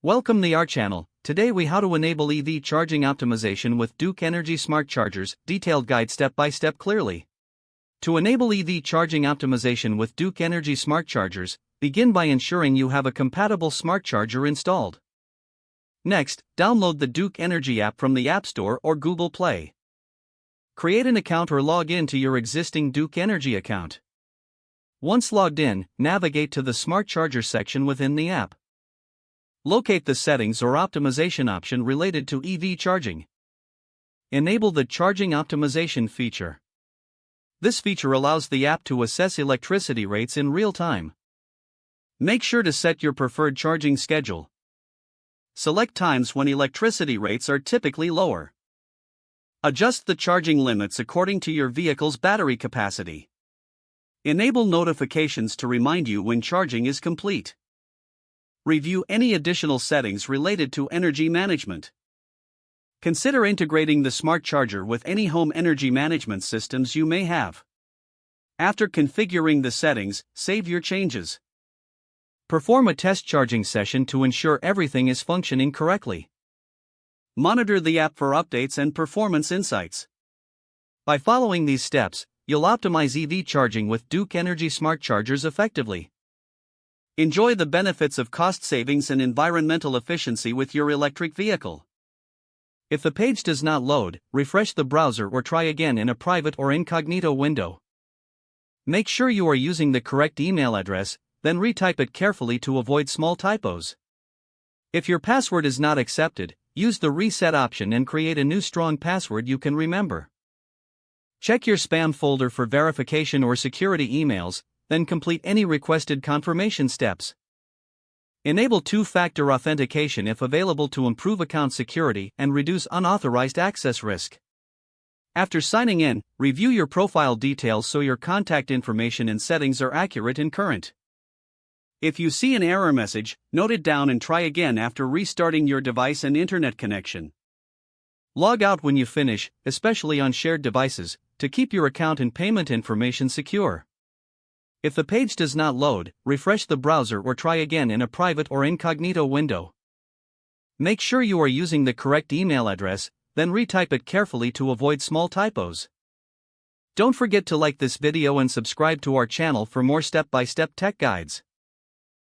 Welcome to our channel. Today we how to enable EV charging optimization with Duke Energy Smart Chargers, detailed guide step by step clearly. To enable EV charging optimization with Duke Energy Smart Chargers, begin by ensuring you have a compatible smart charger installed. Next, download the Duke Energy app from the App Store or Google Play. Create an account or log in to your existing Duke Energy account. Once logged in, navigate to the Smart Charger section within the app. Locate the settings or optimization option related to EV charging. Enable the charging optimization feature. This feature allows the app to assess electricity rates in real time. Make sure to set your preferred charging schedule. Select times when electricity rates are typically lower. Adjust the charging limits according to your vehicle's battery capacity. Enable notifications to remind you when charging is complete. Review any additional settings related to energy management. Consider integrating the smart charger with any home energy management systems you may have. After configuring the settings, save your changes. Perform a test charging session to ensure everything is functioning correctly. Monitor the app for updates and performance insights. By following these steps, you'll optimize EV charging with Duke Energy Smart Chargers effectively. Enjoy the benefits of cost savings and environmental efficiency with your electric vehicle. If the page does not load, refresh the browser or try again in a private or incognito window. Make sure you are using the correct email address, then retype it carefully to avoid small typos. If your password is not accepted, use the reset option and create a new strong password you can remember. Check your spam folder for verification or security emails, then complete any requested confirmation steps. Enable two-factor authentication if available to improve account security and reduce unauthorized access risk. After signing in, review your profile details so your contact information and settings are accurate and current. If you see an error message, note it down and try again after restarting your device and internet connection. Log out when you finish, especially on shared devices, to keep your account and payment information secure. If the page does not load, refresh the browser or try again in a private or incognito window. Make sure you are using the correct email address, then retype it carefully to avoid small typos. Don't forget to like this video and subscribe to our channel for more step-by-step tech guides.